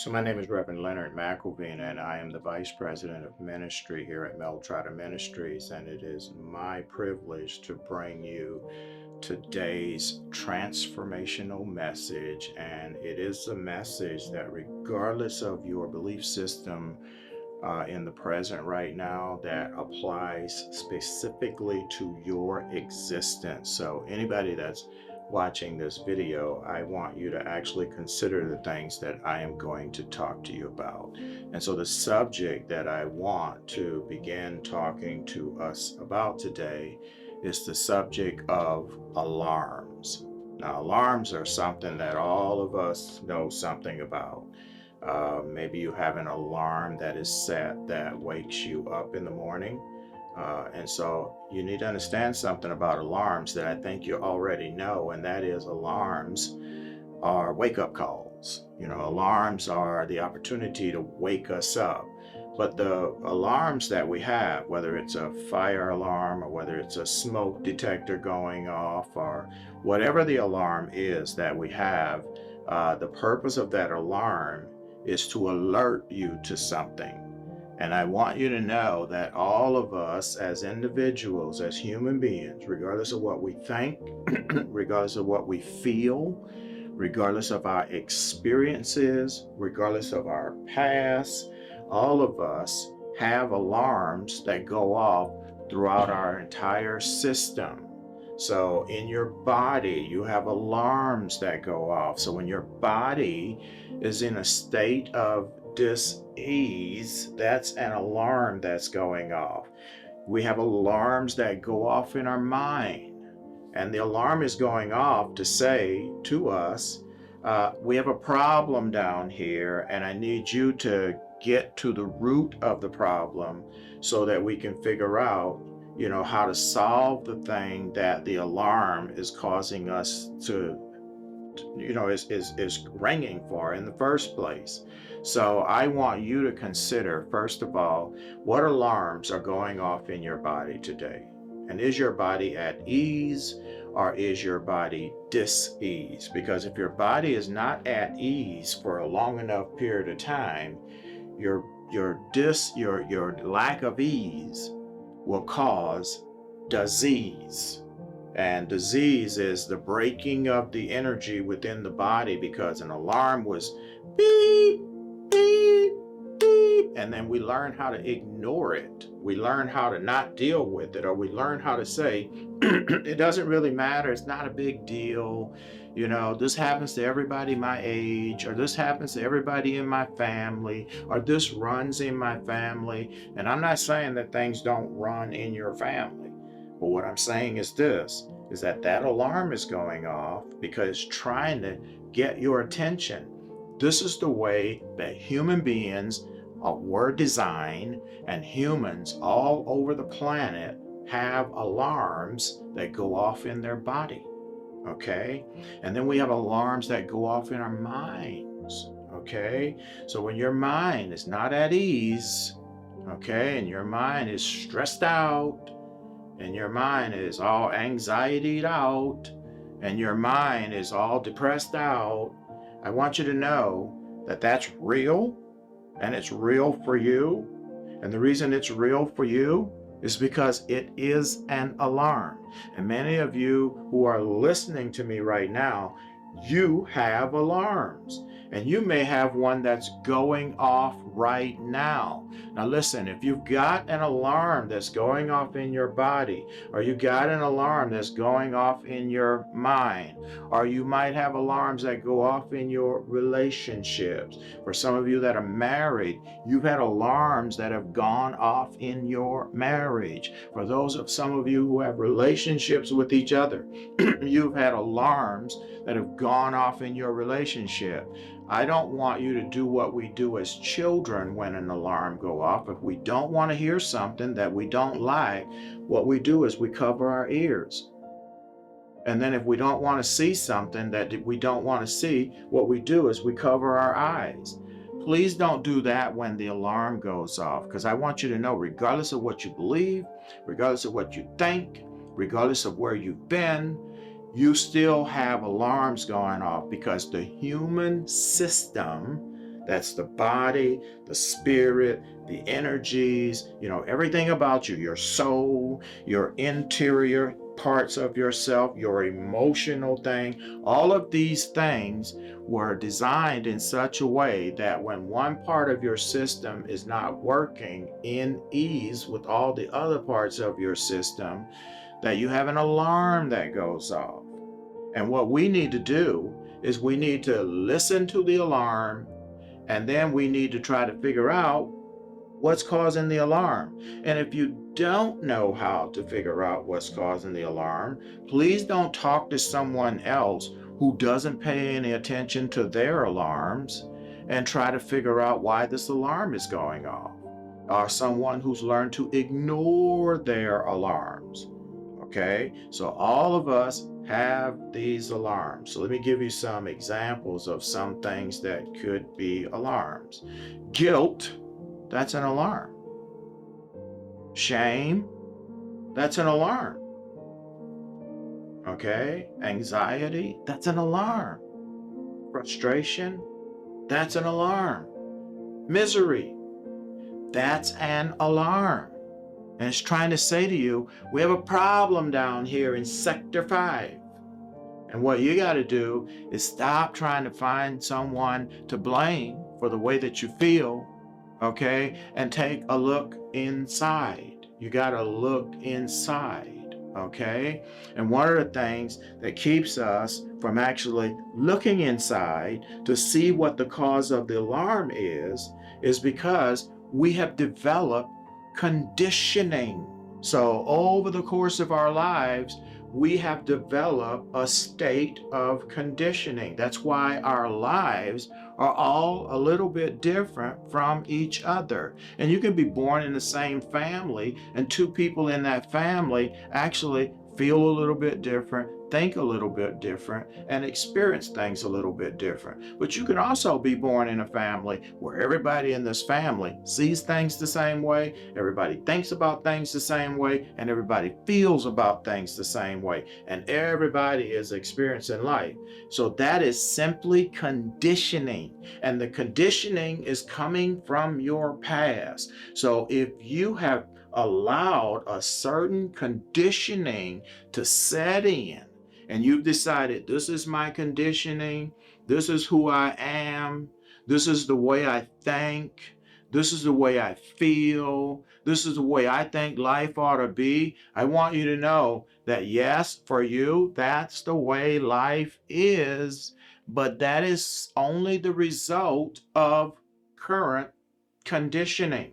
So my name is Reverend Leonard McElveen, and I am the Vice President of Ministry here at Mel Trotter Ministries, and it is my privilege to bring you today's transformational message. And it is a message that regardless of your belief system in the present right now, that applies specifically to your existence. So anybody that's watching this video, I want you to actually consider the things that I am going to talk to you about. And so the subject that I want to begin talking to us about today is the subject of alarms. Now, alarms are something that all of us know something about. Maybe you have an alarm that is set that wakes you up in the morning. And so you need to understand something about alarms that I think you already know, and that is alarms are wake up calls. Alarms are the opportunity to wake us up. But the alarms that we have, whether it's a fire alarm or whether it's a smoke detector going off or whatever the alarm is that we have, the purpose of that alarm is to alert you to something. And I want you to know that all of us as individuals, as human beings, regardless of what we think, regardless of what we feel, regardless of our experiences, regardless of our past, all of us have alarms that go off throughout our entire system. So in your body, you have alarms that go off. So when your body is in a state of dis-ease, that's an alarm that's going off. We have alarms that go off in our mind. And the alarm is going off to say to us, we have a problem down here, and I need you to get to the root of the problem so that we can figure out how to solve the thing that the alarm is causing us to is ringing for in the first place. So I want you to consider, first of all, what alarms are going off in your body today. And is your body at ease, or is your body dis-ease? Because if your body is not at ease for a long enough period of time, your lack of ease will cause disease. And disease is the breaking of the energy within the body, because an alarm was beep, beep, beep, and then we learn how to ignore it. We learn how to not deal with it, or we learn how to say, it doesn't really matter, it's not a big deal. This happens to everybody my age, or this happens to everybody in my family, or this runs in my family. And I'm not saying that things don't run in your family. But what I'm saying is this, is that alarm is going off because it's trying to get your attention. This is the way that human beings were designed, and humans all over the planet have alarms that go off in their body. Okay? And then we have alarms that go off in our minds. Okay? So when your mind is not at ease, okay, and your mind is stressed out, and your mind is all anxietied out, and your mind is all depressed out, I want you to know that that's real, and it's real for you. And the reason it's real for you is because it is an alarm. And many of you who are listening to me right now, you have alarms. And you may have one that's going off right now. Now listen, if you've got an alarm that's going off in your body, or you got an alarm that's going off in your mind, or you might have alarms that go off in your relationships. For some of you that are married, you've had alarms that have gone off in your marriage. For some of you who have relationships with each other, you've had alarms that have gone off in your relationship. I don't want you to do what we do as children when an alarm go off. If we don't want to hear something that we don't like, what we do is we cover our ears. And then if we don't want to see something that we don't want to see, what we do is we cover our eyes. Please don't do that when the alarm goes off, because I want you to know, regardless of what you believe, regardless of what you think, regardless of where you've been, you still have alarms going off, because the human system That's the body, the spirit, the energies, everything about you, your soul, your interior parts of yourself, your emotional thing. All of these things were designed in such a way that when one part of your system is not working in ease with all the other parts of your system, that you have an alarm that goes off. And what we need to do is we need to listen to the alarm, and then we need to try to figure out what's causing the alarm. And if you don't know how to figure out what's causing the alarm, please don't talk to someone else who doesn't pay any attention to their alarms and try to figure out why this alarm is going off. Or someone who's learned to ignore their alarms. Okay, so all of us have these alarms. So let me give you some examples of some things that could be alarms. Guilt, that's an alarm. Shame, that's an alarm. Okay, anxiety, that's an alarm. Frustration, that's an alarm. Misery, that's an alarm. And it's trying to say to you, we have a problem down here in Sector 5. And what you got to do is stop trying to find someone to blame for the way that you feel, okay? And take a look inside. You got to look inside, okay? And one of the things that keeps us from actually looking inside to see what the cause of the alarm is because we have developed conditioning. So over the course of our lives, we have developed a state of conditioning. That's why our lives are all a little bit different from each other. And you can be born in the same family, and two people in that family actually feel a little bit different, think a little bit different, and experience things a little bit different. But you can also be born in a family where everybody in this family sees things the same way, everybody thinks about things the same way, and everybody feels about things the same way, and everybody is experiencing life. So that is simply conditioning, and the conditioning is coming from your past. So if you have allowed a certain conditioning to set in, and you've decided this is my conditioning, this is who I am, this is the way I think, this is the way I feel, this is the way I think life ought to be, I want you to know that yes, for you, that's the way life is, but that is only the result of current conditioning.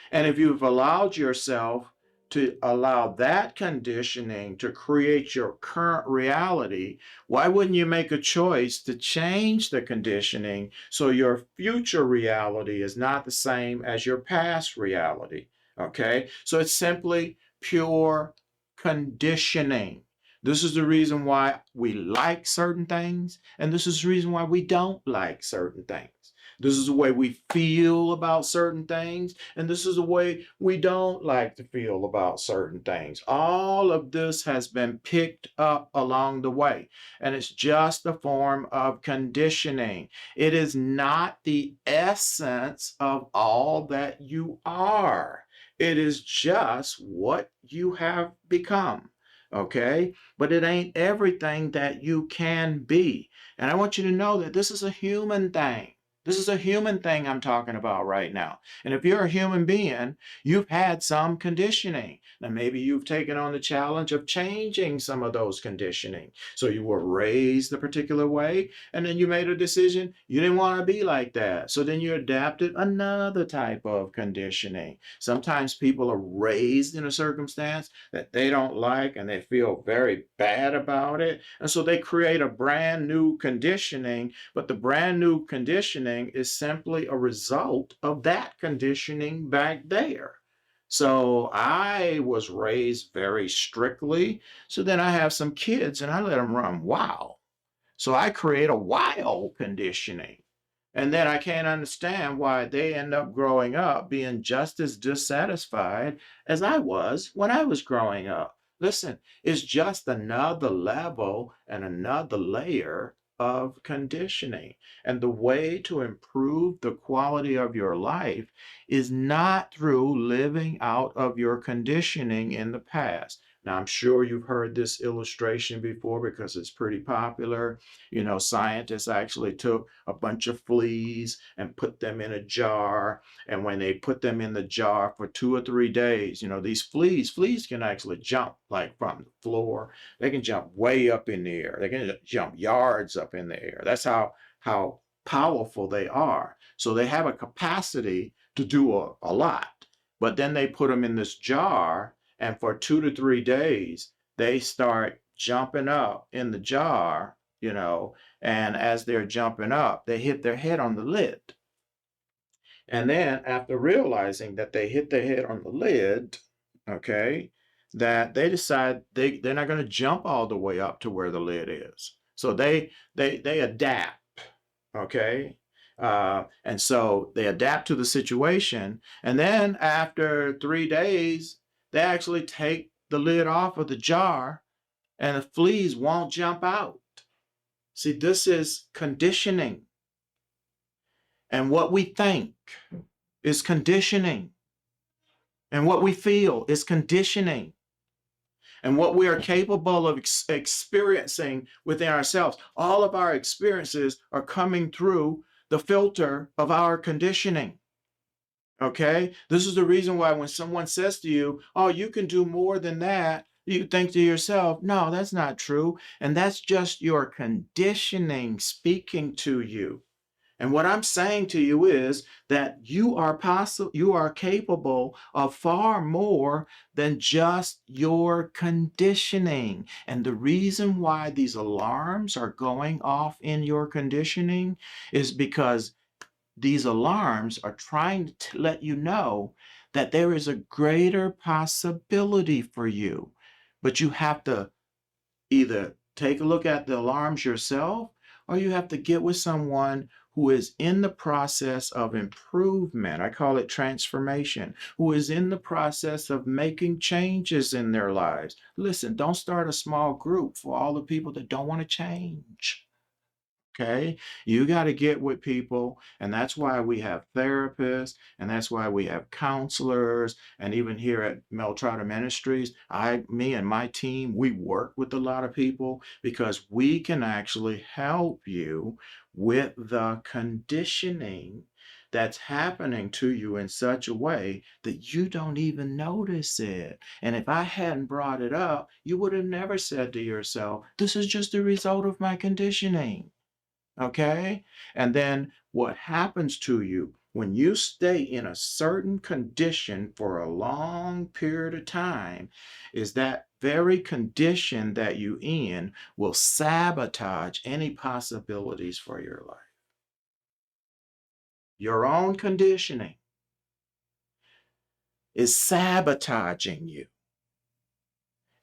And if you've allowed yourself to allow that conditioning to create your current reality, why wouldn't you make a choice to change the conditioning so your future reality is not the same as your past reality? Okay, so it's simply pure conditioning. This is the reason why we like certain things, and this is the reason why we don't like certain things. This is the way we feel about certain things, and this is the way we don't like to feel about certain things. All of this has been picked up along the way, and it's just a form of conditioning. It is not the essence of all that you are. It is just what you have become. Okay? But it ain't everything that you can be. And I want you to know that this is a human thing. This is a human thing I'm talking about right now. And if you're a human being, you've had some conditioning. Now, maybe you've taken on the challenge of changing some of those conditioning. So you were raised a particular way, and then you made a decision you didn't want to be like that. So then you adapted another type of conditioning. Sometimes people are raised in a circumstance that they don't like, and they feel very bad about it. And so they create a brand new conditioning, but the brand new conditioning is simply a result of that conditioning back there. So I was raised very strictly. So then I have some kids and I let them run wild. So I create a wild conditioning. And then I can't understand why they end up growing up being just as dissatisfied as I was when I was growing up. Listen, it's just another level and another layer of conditioning. And the way to improve the quality of your life is not through living out of your conditioning in the past. Now, I'm sure you've heard this illustration before because it's pretty popular. You know, scientists actually took a bunch of fleas and put them in a jar. And when they put them in the jar for 2 or 3 days, you know, these fleas can actually jump like from the floor. They can jump way up in the air. They can jump yards up in the air. That's how powerful they are. So they have a capacity to do a lot. But then they put them in this jar, and for 2 to 3 days, they start jumping up in the jar, you know, and as they're jumping up, they hit their head on the lid. And then after realizing that they hit their head on the lid, okay, that they decide they're not going to jump all the way up to where the lid is. So they adapt, okay? And so they adapt to the situation. And then after 3 days, they actually take the lid off of the jar and the fleas won't jump out. See, this is conditioning. And what we think is conditioning. And what we feel is conditioning. And what we are capable of experiencing within ourselves, all of our experiences are coming through the filter of our conditioning. Okay? This is the reason why when someone says to you, oh, you can do more than that, you think to yourself, no, that's not true. And that's just your conditioning speaking to you. And what I'm saying to you is that you are capable of far more than just your conditioning. And the reason why these alarms are going off in your conditioning is because these alarms are trying to let you know that there is a greater possibility for you. But you have to either take a look at the alarms yourself, or you have to get with someone who is in the process of improvement. I call it transformation, who is in the process of making changes in their lives. Listen, don't start a small group for all the people that don't want to change. Okay, you got to get with people, and that's why we have therapists, and that's why we have counselors, and even here at Mel Trotter Ministries, me and my team, we work with a lot of people because we can actually help you with the conditioning that's happening to you in such a way that you don't even notice it. And if I hadn't brought it up, you would have never said to yourself, this is just a result of my conditioning. Okay? And then what happens to you when you stay in a certain condition for a long period of time is that very condition that you in will sabotage any possibilities for your life. Your own conditioning is sabotaging you.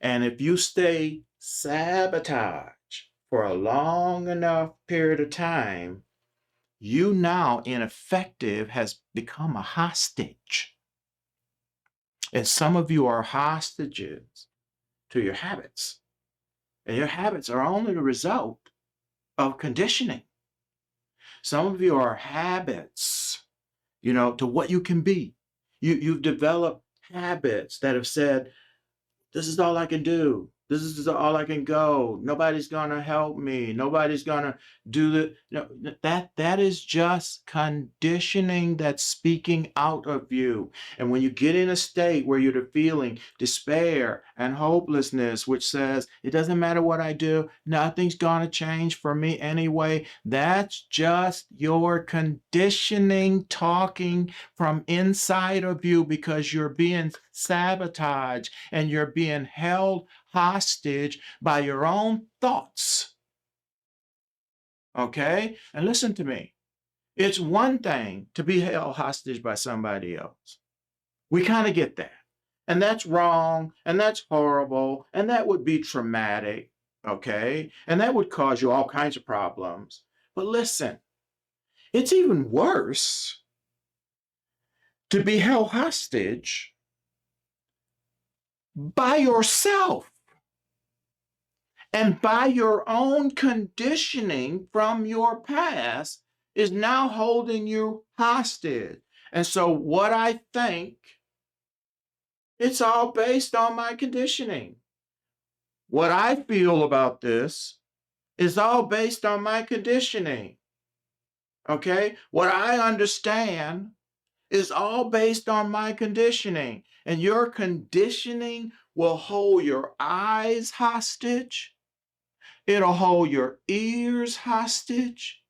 And if you stay sabotaged for a long enough period of time, you now ineffective has become a hostage. And some of you are hostages to your habits. And your habits are only the result of conditioning. Some of you are habits, to what you can be. You've developed habits that have said, this is all I can do. This is all I can go. Nobody's gonna help me. Nobody's gonna do the that is just conditioning that's speaking out of you. And when you get in a state where you're feeling despair and hopelessness, which says it doesn't matter what I do, nothing's gonna change for me anyway, that's just your conditioning talking from inside of you because you're being sabotaged and you're being held hostage by your own thoughts. Okay? And listen to me. It's one thing to be held hostage by somebody else. We kind of get that. And that's wrong, and that's horrible, and that would be traumatic, okay? And that would cause you all kinds of problems. But listen, it's even worse to be held hostage by yourself. And by your own conditioning from your past is now holding you hostage. And so what I think, it's all based on my conditioning. What I feel about this is all based on my conditioning. Okay? What I understand is all based on my conditioning. And your conditioning will hold your eyes hostage. It'll hold your ears hostage.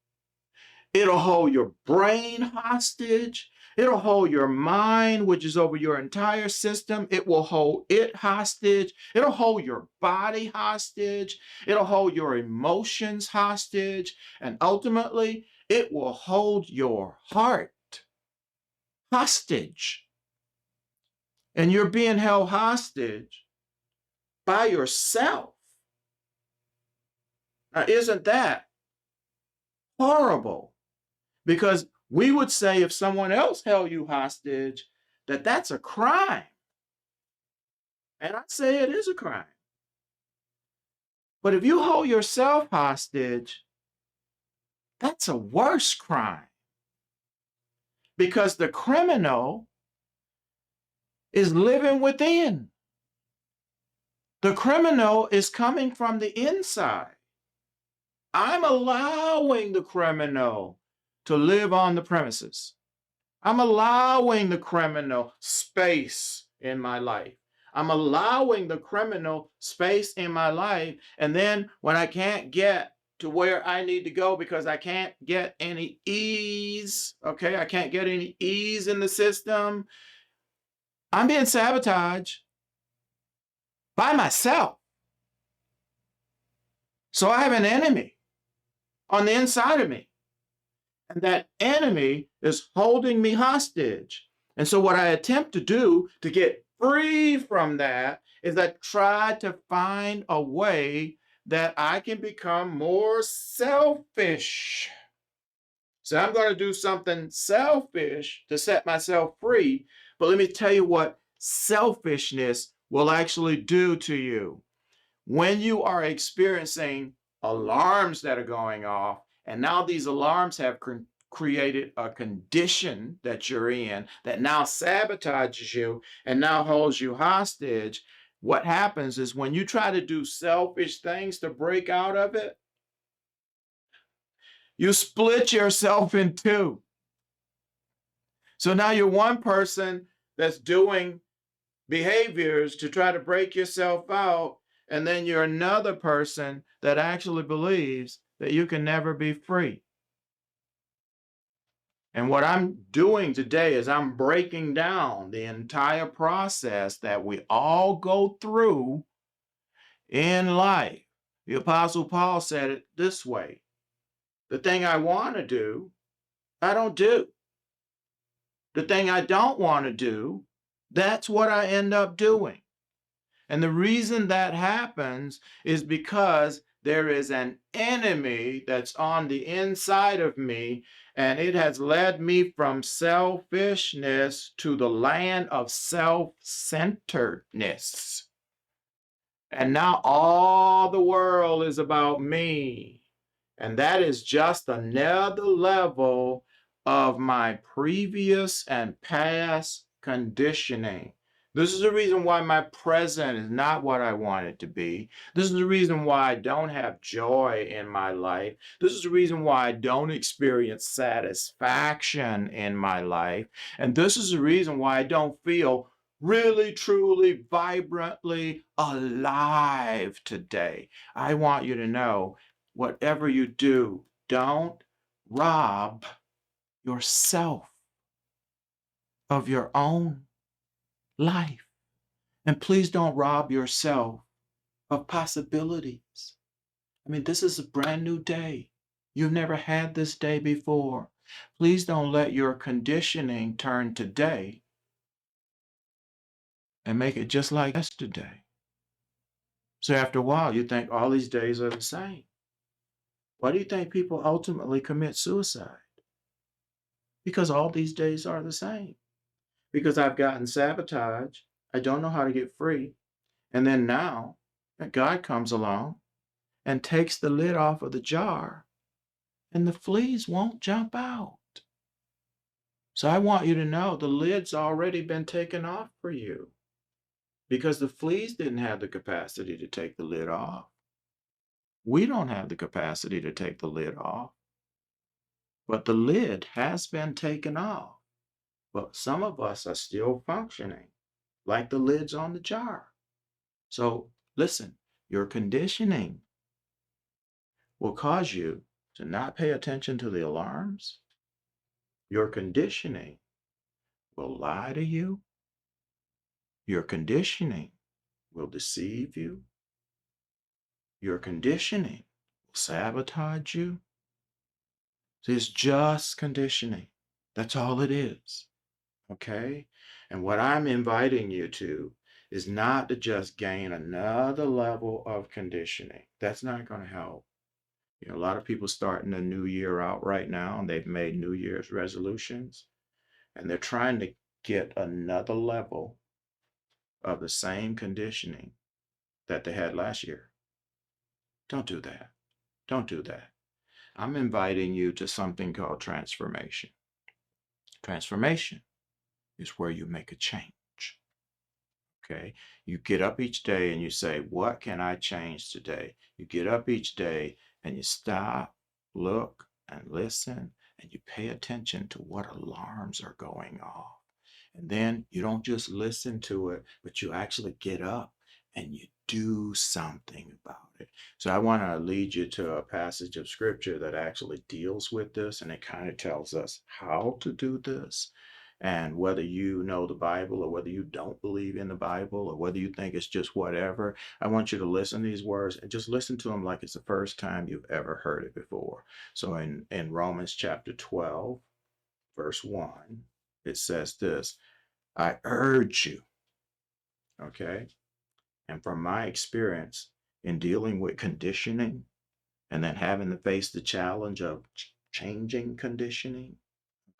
It'll hold your brain hostage. It'll hold your mind, which is over your entire system. It will hold it hostage. It'll hold your body hostage. It'll hold your emotions hostage. And ultimately, it will hold your heart hostage. And you're being held hostage by yourself. Now, isn't that horrible? Because we would say if someone else held you hostage, that that's a crime. And I say it is a crime. But if you hold yourself hostage, that's a worse crime. Because the criminal is living within. The criminal is coming from the inside. I'm allowing the criminal to live on the premises. I'm allowing the criminal space in my life. I'm allowing the criminal space in my life. And then when I can't get to where I need to go because I can't get any ease, okay, I can't get any ease in the system, I'm being sabotaged by myself. So I have an enemy on the inside of me. And that enemy is holding me hostage. And so what I attempt to do to get free from that is I try to find a way that I can become more selfish. So I'm going to do something selfish to set myself free. But let me tell you what selfishness will actually do to you. When you are experiencing alarms that are going off, and now these alarms have created a condition that you're in that now sabotages you and now holds you hostage, what happens is when you try to do selfish things to break out of it, you split yourself in two. So now you're one person that's doing behaviors to try to break yourself out, and then you're another person that actually believes that you can never be free. And what I'm doing today is I'm breaking down the entire process that we all go through in life. The Apostle Paul said it this way: the thing I want to do, I don't do. The thing I don't want to do, that's what I end up doing. And the reason that happens is because there is an enemy that's on the inside of me, and it has led me from selfishness to the land of self-centeredness. And now all the world is about me. And that is just another level of my previous and past conditioning. This is the reason why my present is not what I want it to be. This is the reason why I don't have joy in my life. This is the reason why I don't experience satisfaction in my life. And this is the reason why I don't feel really, truly, vibrantly alive today. I want you to know, whatever you do, don't rob yourself of your own life. And please don't rob yourself of possibilities. I mean, this is a brand new day. You've never had this day before. Please don't let your conditioning turn today and make it just like yesterday. So after a while, you think all these days are the same. Why do you think people ultimately commit suicide? Because all these days are the same. Because I've gotten sabotaged. I don't know how to get free. And then now, God comes along and takes the lid off of the jar, and the fleas won't jump out. So I want you to know the lid's already been taken off for you because the fleas didn't have the capacity to take the lid off. We don't have the capacity to take the lid off, but the lid has been taken off. But some of us are still functioning like the lid's on the jar. So listen, your conditioning will cause you to not pay attention to the alarms. Your conditioning will lie to you. Your conditioning will deceive you. Your conditioning will sabotage you. It's just conditioning. That's all it is. Okay? And what I'm inviting you to is not to just gain another level of conditioning. That's not going to help. You know, a lot of people starting the new year out right now, and they've made New Year's resolutions, and they're trying to get another level of the same conditioning that they had last year. Don't do that. Don't do that. I'm inviting you to something called transformation. Transformation is where you make a change. Okay. You get up each day and you say, what can I change today? You get up each day and you stop, look, and listen, and you pay attention to what alarms are going off. And then you don't just listen to it, but you actually get up and you do something about it. So I want to lead you to a passage of scripture that actually deals with this, and it kind of tells us how to do this. And whether you know the Bible or whether you don't believe in the Bible or whether you think it's just whatever, I want you to listen to these words and just listen to them like it's the first time you've ever heard it before. So in Romans chapter 12, verse 1, it says this, I urge you, okay? And from my experience in dealing with conditioning and then having to face the challenge of changing conditioning,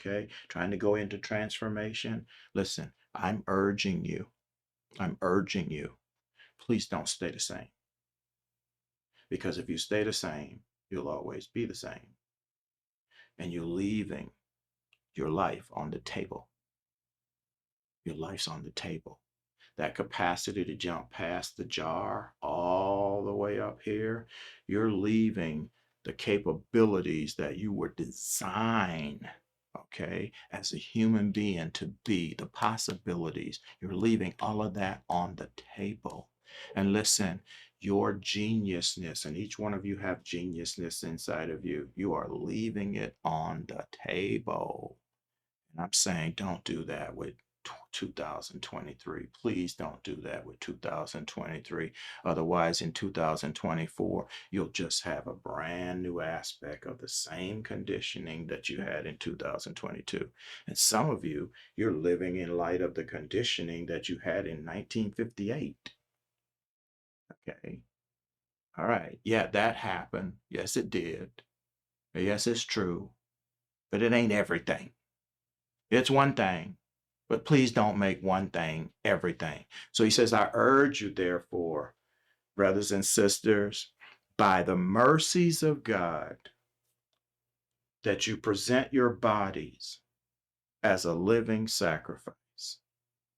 okay, trying to go into transformation, listen, I'm urging you, please don't stay the same. Because if you stay the same, you'll always be the same. And you're leaving your life on the table. Your life's on the table. That capacity to jump past the jar all the way up here, you're leaving the capabilities that you were designed, okay, as a human being to be, the possibilities. You're leaving all of that on the table. And listen, your geniusness, and each one of you have geniusness inside of you, you are leaving it on the table. And I'm saying don't do that with 2023. Please don't do that with 2023. Otherwise, in 2024, you'll just have a brand new aspect of the same conditioning that you had in 2022. And some of you, you're living in light of the conditioning that you had in 1958. Okay. All right. Yeah, that happened. Yes, it did. Yes, it's true. But it ain't everything. It's one thing. But please don't make one thing everything. So he says, I urge you, therefore, brothers and sisters, by the mercies of God, that you present your bodies as a living sacrifice.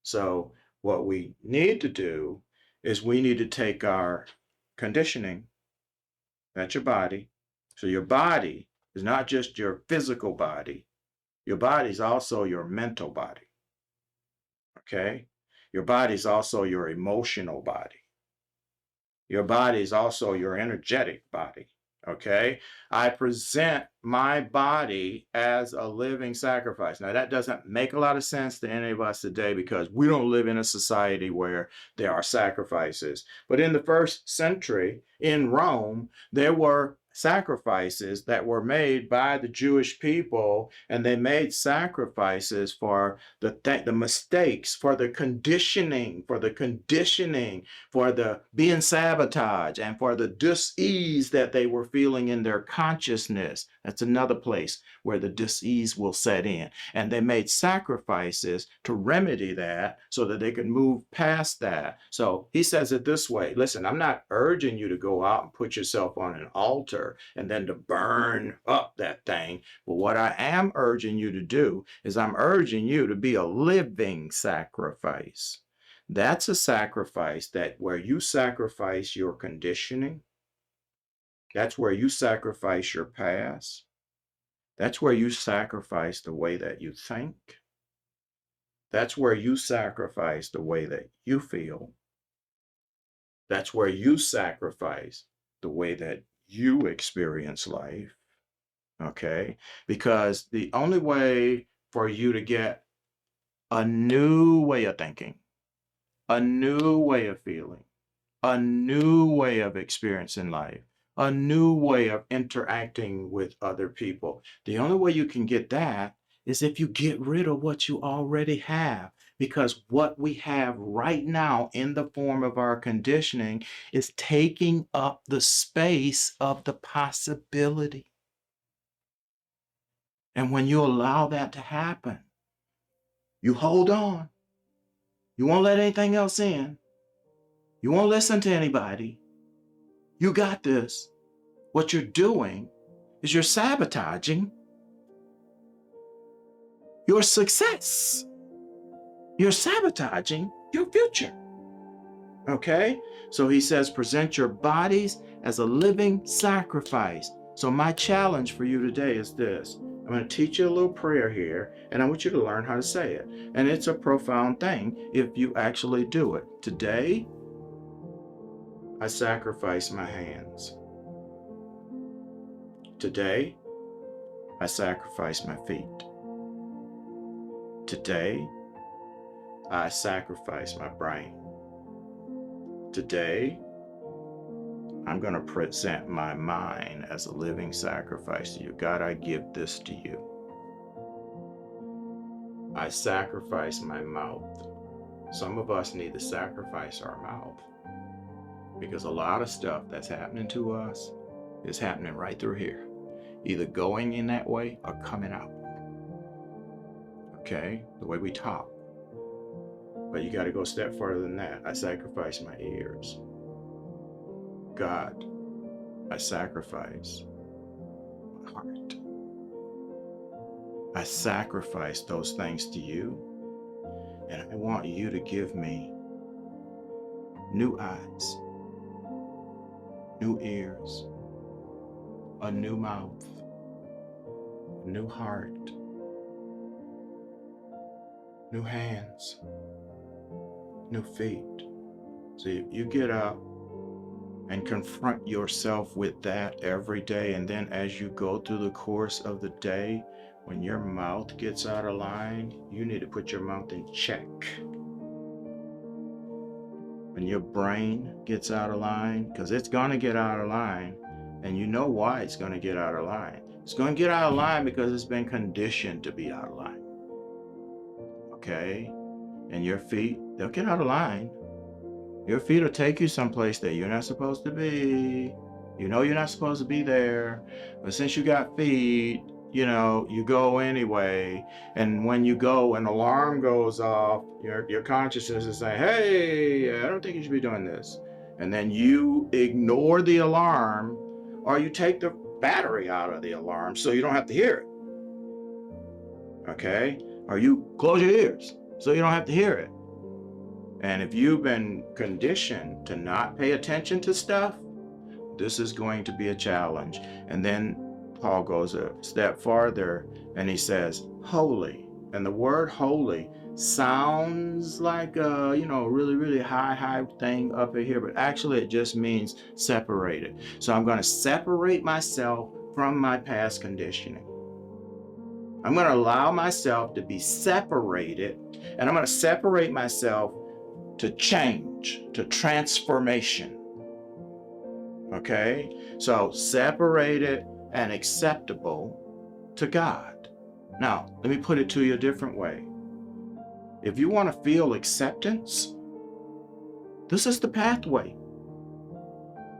So what we need to do is we need to take our conditioning, that's your body. So your body is not just your physical body. Your body is also your mental body. Okay? Your body is also your emotional body. Your body is also your energetic body. Okay? I present my body as a living sacrifice. Now, that doesn't make a lot of sense to any of us today because we don't live in a society where there are sacrifices. But in the first century in Rome, there were sacrifices that were made by the Jewish people, and they made sacrifices for the mistakes, for the conditioning, for the being sabotaged, and for the dis-ease that they were feeling in their consciousness. That's another place where the disease will set in. And they made sacrifices to remedy that so that they could move past that. So he says it this way. Listen, I'm not urging you to go out and put yourself on an altar and then to burn up that thing. But what I am urging you to do is I'm urging you to be a living sacrifice. That's a sacrifice that where you sacrifice your conditioning. That's where you sacrifice your past. That's where you sacrifice the way that you think. That's where you sacrifice the way that you feel. That's where you sacrifice the way that you experience life. Okay? Because the only way for you to get a new way of thinking, a new way of feeling, a new way of experiencing life, a new way of interacting with other people. The only way you can get that is if you get rid of what you already have. Because what we have right now in the form of our conditioning is taking up the space of the possibility. And when you allow that to happen, you hold on. You won't let anything else in. You won't listen to anybody. You got this. What you're doing is you're sabotaging your success. You're sabotaging your future. Okay? So he says, present your bodies as a living sacrifice. So my challenge for you today is this. I'm going to teach you a little prayer here, and I want you to learn how to say it. And it's a profound thing if you actually do it. Today, I sacrifice my hands. Today, I sacrifice my feet. Today, I sacrifice my brain. Today, I'm going to present my mind as a living sacrifice to you. God, I give this to you. I sacrifice my mouth. Some of us need to sacrifice our mouth because a lot of stuff that's happening to us is happening right through here, either going in that way or coming out. Okay, the way we talk. But you got to go a step further than that. I sacrifice my ears. God, I sacrifice my heart. I sacrifice those things to you, and I want you to give me new eyes, new ears, a new mouth, a new heart, new hands, new feet. So you get up and confront yourself with that every day, and then as you go through the course of the day, when your mouth gets out of line, you need to put your mouth in check. When your brain gets out of line, because it's going to get out of line, and you know why it's going to get out of line. It's going to get out of line because it's been conditioned to be out of line. Okay? And your feet, they'll get out of line. Your feet will take you someplace that you're not supposed to be. You know you're not supposed to be there. But since you got feet, you go anyway. And when you go, an alarm goes off, your consciousness is saying, hey, I don't think you should be doing this. And then you ignore the alarm, or you take the battery out of the alarm so you don't have to hear it. Okay? Or you close your ears so you don't have to hear it. And if you've been conditioned to not pay attention to stuff, this is going to be a challenge. And then Paul goes a step farther and he says, holy. And the word holy sounds like a, really, really high thing up in here, but actually it just means separated. So I'm going to separate myself from my past conditioning. I'm going to allow myself to be separated, and I'm going to separate myself to change, to transformation. Okay? So separated and acceptable to God. Now, let me put it to you a different way. If you want to feel acceptance, this is the pathway.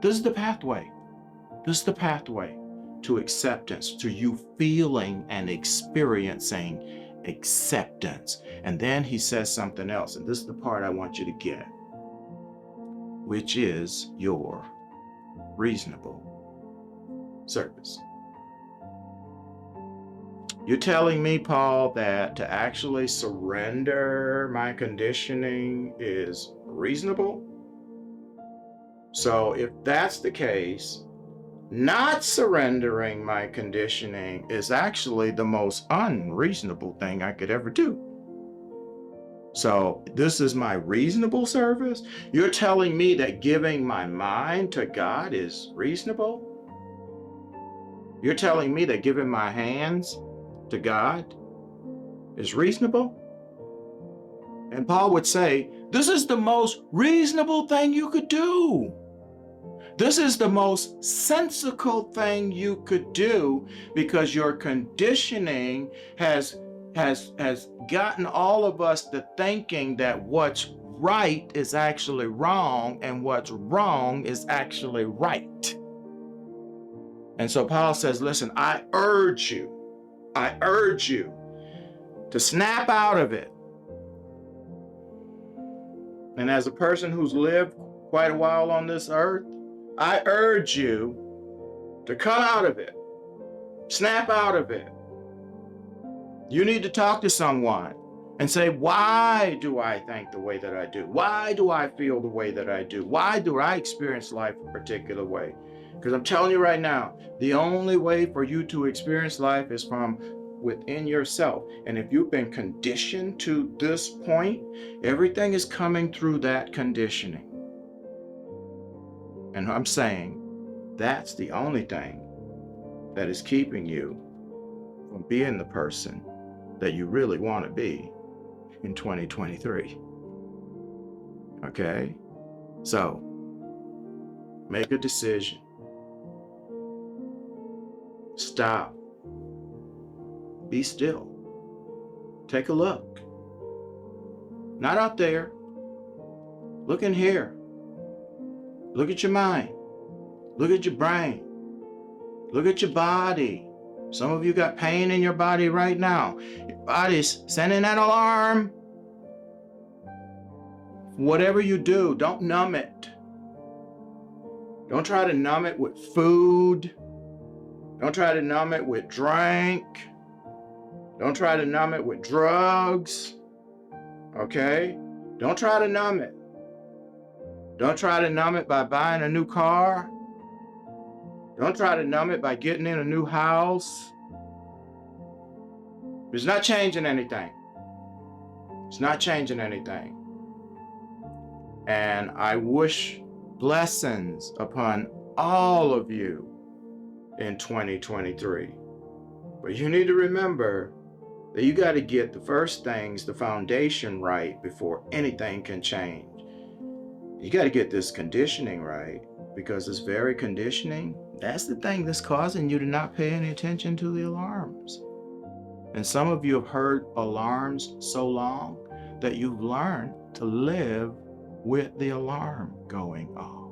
This is the pathway. This is the pathway. to acceptance, to you feeling and experiencing acceptance. And then he says something else, and this is the part I want you to get, which is your reasonable service. You're telling me, Paul, that to actually surrender my conditioning is reasonable? So if that's the case, not surrendering my conditioning is actually the most unreasonable thing I could ever do. So this is my reasonable service? You're telling me that giving my mind to God is reasonable? You're telling me that giving my hands to God is reasonable? And Paul would say, this is the most reasonable thing you could do. This is the most sensical thing you could do, because your conditioning has gotten all of us to thinking that what's right is actually wrong and what's wrong is actually right. And so Paul says, listen, I urge you to snap out of it. And as a person who's lived quite a while on this earth, I urge you to come out of it. Snap out of it. You need to talk to someone and say, why do I think the way that I do? Why do I feel the way that I do? Why do I experience life a particular way? Because I'm telling you right now, the only way for you to experience life is from within yourself. And if you've been conditioned to this point, everything is coming through that conditioning. And I'm saying that's the only thing that is keeping you from being the person that you really want to be in 2023. Okay? So, make a decision. Stop. Be still. Take a look. Not out there. Look in here. Look at your mind. Look at your brain. Look at your body. Some of you got pain in your body right now. Your body's sending that alarm. Whatever you do, don't numb it. Don't try to numb it with food. Don't try to numb it with drink. Don't try to numb it with drugs. Okay? Don't try to numb it. Don't try to numb it by buying a new car. Don't try to numb it by getting in a new house. It's not changing anything. It's not changing anything. And I wish blessings upon all of you in 2023. But you need to remember that you got to get the first things, the foundation right before anything can change. You got to get this conditioning right, because this very conditioning, that's the thing that's causing you to not pay any attention to the alarms. And some of you have heard alarms so long that you've learned to live with the alarm going off.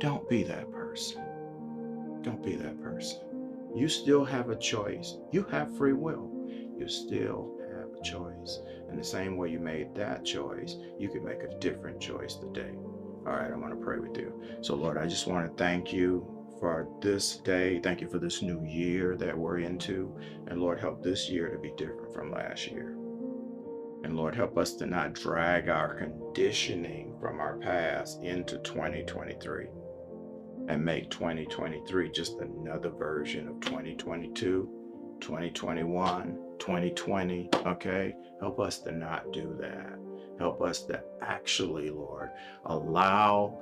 Don't be that person. Don't be that person. You still have a choice. You have free will. You still have a choice. And the same way you made that choice, you can make a different choice today. All right, I'm going to pray with you. So, Lord, I just want to thank you for this day. Thank you for this new year that we're into. And Lord, help this year to be different from last year. And Lord, help us to not drag our conditioning from our past into 2023 and make 2023 just another version of 2022, 2021, 2020, okay? Help us to not do that. Help us to actually, Lord, allow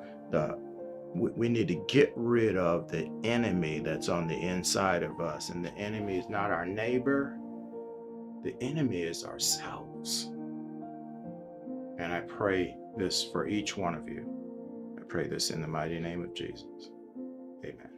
we need to get rid of the enemy that's on the inside of us. And the enemy is not our neighbor. The enemy is ourselves. And I pray this for each one of you. I pray this in the mighty name of Jesus. Amen.